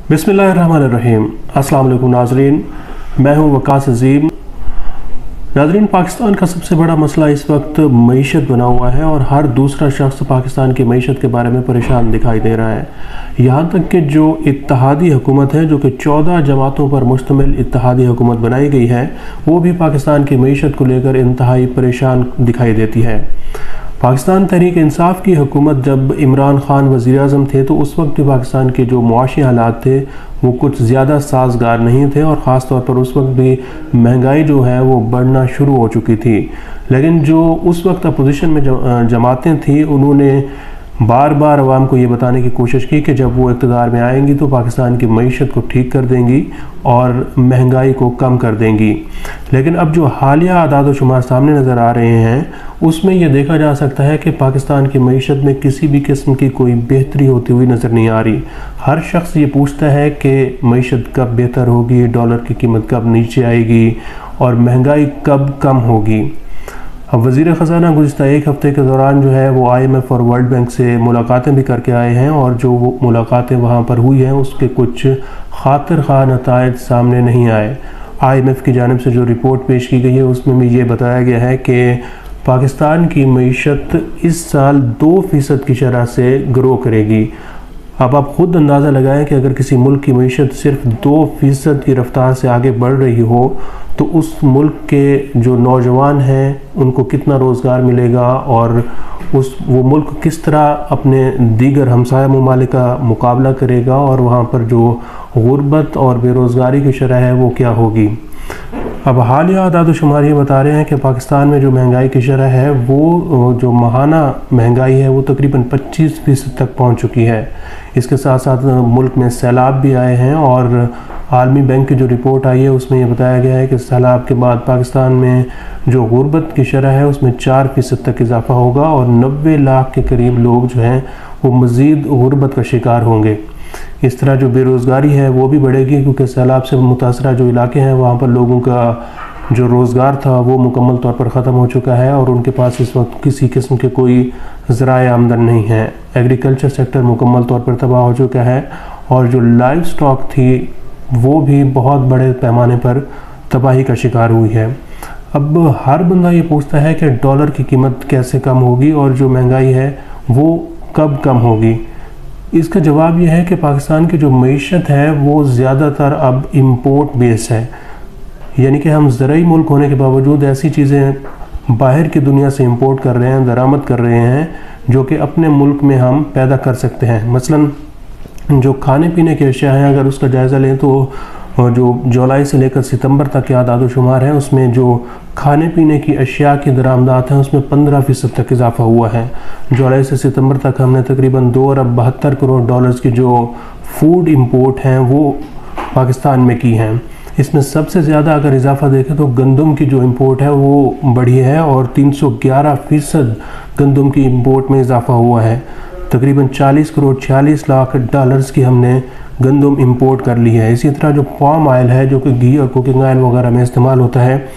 बिस्मिल्लाहिर्रहमानिर्रहीम। अस्सलाम वालेकुम नाजरीन, मैं हूं वकास अजीम। नाजरीन, पाकिस्तान का सबसे बड़ा मसला इस वक्त मईशत बना हुआ है और हर दूसरा शख्स पाकिस्तान की मईशत के बारे में परेशान दिखाई दे रहा है। यहाँ तक कि जो इत्तेहादी हुकूमत है, जो कि 14 जमातों पर मुश्तमिल इत्तेहादी हुकूमत बनाई गई है, वो भी पाकिस्तान की मईशत को लेकर इंतहाई परेशान दिखाई देती है। पाकिस्तान तहरीक इंसाफ की हुकूमत जब इमरान खान वज़ीर आज़म थे तो उस वक्त भी पाकिस्तान के जो मुआशी हालात थे वो कुछ ज़्यादा साजगार नहीं थे और ख़ास तौर पर उस वक्त भी महंगाई जो है वो बढ़ना शुरू हो चुकी थी। लेकिन जो उस वक्त अपोजिशन में जमातें थी, उन्होंने बार बार अवाम को ये बताने की कोशिश की कि जब वो इक़्तिदार में आएंगी तो पाकिस्तान की मईशत को ठीक कर देंगी और महंगाई को कम कर देंगी। लेकिन अब जो हालिया आदाद शुमार सामने नज़र आ रहे हैं उसमें यह देखा जा सकता है कि पाकिस्तान की मईशत में किसी भी किस्म की कोई बेहतरी होती हुई नज़र नहीं आ रही। हर शख्स ये पूछता है कि मईशत कब बेहतर होगी, डॉलर की कीमत कब नीचे आएगी और महंगाई कब कम होगी। अब वज़ीर ख़ज़ाना गुज़िश्ता एक हफ़्ते के दौरान जो है वो IMF और वर्ल्ड बैंक से मुलाकातें भी करके आए हैं और जो वो मुलाकातें वहाँ पर हुई हैं उसके कुछ खातिर ख़ाह नताइज सामने नहीं आए। IMF की जानिब से जो रिपोर्ट पेश की गई है उसमें भी ये बताया गया है कि पाकिस्तान की मईशत इस साल 2% की शरह से ग्रो करेगी। अब आप ख़ुद अंदाज़ा लगाएं कि अगर किसी मुल्क की मईशत सिर्फ 2% की रफ्तार से आगे बढ़ रही हो तो उस मुल्क के जो नौजवान हैं उनको कितना रोज़गार मिलेगा और वो मुल्क किस तरह अपने दीगर हमसाया ममालिक का मुकाबला करेगा और वहाँ पर जो गुर्बत और बेरोज़गारी की शरह है वो क्या होगी। अब हालिया आदाद शुमार ये बता रहे हैं कि पाकिस्तान में जो महंगाई की शरह है वो जो माहाना महंगाई है वो तकरीबन 25% तक पहुँच चुकी है। इसके साथ साथ मुल्क में सैलाब भी आए हैं और आलमी बैंक की जो रिपोर्ट आई है उसमें ये बताया गया है कि सैलाब के बाद पाकिस्तान में जो गुर्बत की शरह है उसमें 4% तक इजाफा होगा और 90 लाख के करीब लोग जो हैं वो मज़ीद गुर्बत का शिकार होंगे। इस तरह जो बेरोज़गारी है वो भी बढ़ेगी क्योंकि सैलाब से मुतासरा जो इलाके हैं वहाँ पर लोगों का जो रोज़गार था वो मुकम्मल तौर पर ख़त्म हो चुका है और उनके पास इस वक्त किसी किस्म के कोई ज़राए आमदन नहीं है। एग्रीकल्चर सेक्टर मुकम्मल तौर पर तबाह हो चुका है और जो लाइव स्टॉक थी वो भी बहुत बड़े पैमाने पर तबाही का शिकार हुई है। अब हर बंदा ये पूछता है कि डॉलर की कीमत कैसे कम होगी और जो महंगाई है वो कब कम होगी। इसका जवाब यह है कि पाकिस्तान की जो मईशत है वो ज़्यादातर अब इम्पोर्ट बेस है, यानी कि हम ज़राई मुल्क होने के बावजूद ऐसी चीज़ें बाहर की दुनिया से इंपोर्ट कर रहे हैं, दरामद कर रहे हैं जो कि अपने मुल्क में हम पैदा कर सकते हैं। मसलन जो खाने पीने की अशिया हैं, अगर उसका जायज़ा लें तो जो जुलाई से लेकर सितंबर तक के आदाद शुमार हैं उसमें जो खाने पीने की अशिया की दरामदात हैं उसमें 15% तक इजाफा हुआ है। जुलाई से सितंबर तक हमने तकरीबन 2 अरब 72 करोड़ डॉलर्स की जो फूड इंपोर्ट हैं वो पाकिस्तान में की हैं। इसमें सबसे ज़्यादा अगर इजाफा देखें तो गंदम की जो इंपोर्ट है वो बढ़ी है और 311% गंदम की इंपोर्ट में इजाफा हुआ है। तकरीबन 40 करोड़ 46 लाख डॉलर्स की हमने गंदम इंपोर्ट कर ली है। इसी तरह जो पाम ऑयल है जो कि घी और कुकिंग ऑयल वगैरह में इस्तेमाल होता है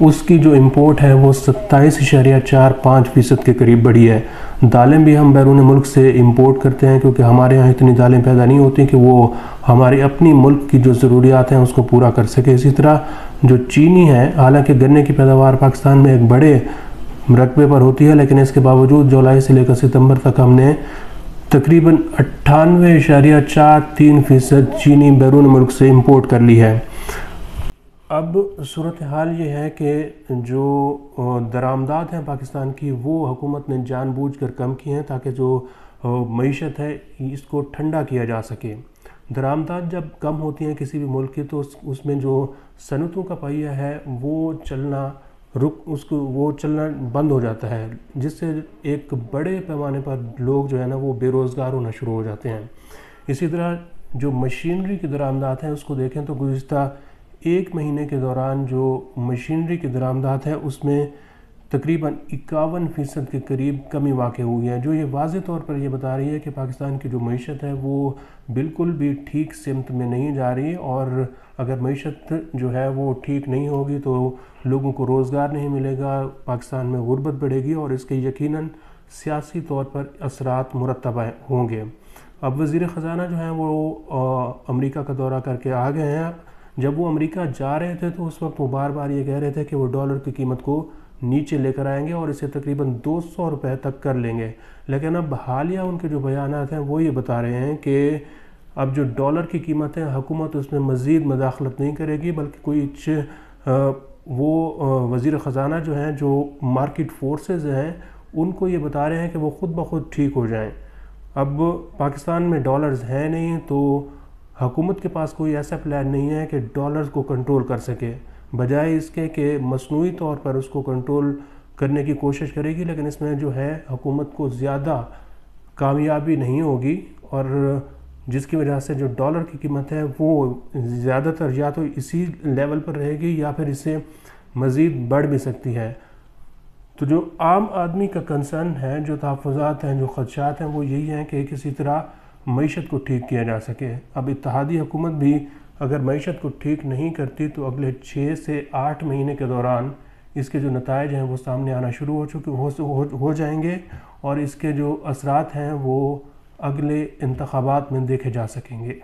उसकी जो इंपोर्ट है वो 27.45% के करीब बढ़ी है। दालें भी हम बैरून मुल्क से इंपोर्ट करते हैं क्योंकि हमारे यहाँ इतनी दालें पैदा नहीं होती कि वो हमारे अपनी मुल्क की जो ज़रूरियात हैं उसको पूरा कर सके। इसी तरह जो चीनी है, हालांकि गन्ने की पैदावार पाकिस्तान में एक बड़े रकबे पर होती है लेकिन इसके बावजूद जुलाई से लेकर सितंबर तक हमने तकरीबन 98.43% चीनी बैरून मुल्क से इंपोर्ट कर ली है। अब सूरत हाल ये है कि जो दरामदात हैं पाकिस्तान की वो हुकूमत ने जानबूझकर कम की हैं ताकि जो मईशत है इसको ठंडा किया जा सके। दरामदात जब कम होती हैं किसी भी मुल्क की तो उसमें जो सनतों का पहिया है वो चलना बंद हो जाता है, जिससे एक बड़े पैमाने पर लोग जो है ना वो बेरोज़गार होना शुरू हो जाते हैं। इसी तरह जो मशीनरी की दरामदात हैं उसको देखें तो गुज़िश्ता 1 महीने के दौरान जो मशीनरी की दरामदात है उसमें तकरीबन 51% के करीब कमी वाक़ हुई है, जो ये वाज़ेह तौर पर ये बता रही है कि पाकिस्तान की जो मईशत है वो बिल्कुल भी ठीक सिमत में नहीं जा रही और अगर मईशत जो है वो ठीक नहीं होगी तो लोगों को रोज़गार नहीं मिलेगा, पाकिस्तान में गुर्बत बढ़ेगी और इसके यकीनन सियासी तौर पर असरात मुरतब होंगे। अब वज़ीर ख़जाना जो हैं वो अमेरिका का दौरा करके आ गए हैं। जब वो अमेरिका जा रहे थे तो उस वक्त वो बार बार ये कह रहे थे कि वो डॉलर की कीमत को नीचे लेकर आएंगे और इसे तकरीबन 200 रुपये तक कर लेंगे। लेकिन अब हालिया उनके जो बयानात हैं वो ये बता रहे हैं कि अब जो डॉलर की कीमत है हुकूमत उसमें मज़ीद मदाखलत नहीं करेगी, बल्कि वज़ीर ख़जाना जो हैं, जो मार्केट फोर्सेस हैं, उनको ये बता रहे हैं कि वो ख़ुद ब खुद ठीक हो जाएं। अब पाकिस्तान में डॉलर्स हैं नहीं, तो हुकूमत के पास कोई ऐसा प्लान नहीं है कि डॉलर्स को कंट्रोल कर सके, बजाय इसके कि मसनूई तौर पर उसको कंट्रोल करने की कोशिश करेगी, लेकिन इसमें जो है हुकूमत को ज़्यादा कामयाबी नहीं होगी और जिसकी वजह से जो डॉलर की कीमत है वो ज़्यादातर या तो इसी लेवल पर रहेगी या फिर इससे मज़ीद बढ़ भी सकती है। तो जो आम आदमी का कंसर्न है, जो तहफ़्फ़ुज़ात हैं, जो ख़दशात हैं, वो यही हैं कि किसी तरह मईशत को ठीक किया जा सके। अब इत्तेहादी हुकूमत भी अगर मईशत को ठीक नहीं करती तो अगले 6 से 8 महीने के दौरान इसके जो नताइज हैं वो सामने आना शुरू हो जाएंगे और इसके जो असरात हैं वो अगले इंतखाबात में देखे जा सकेंगे।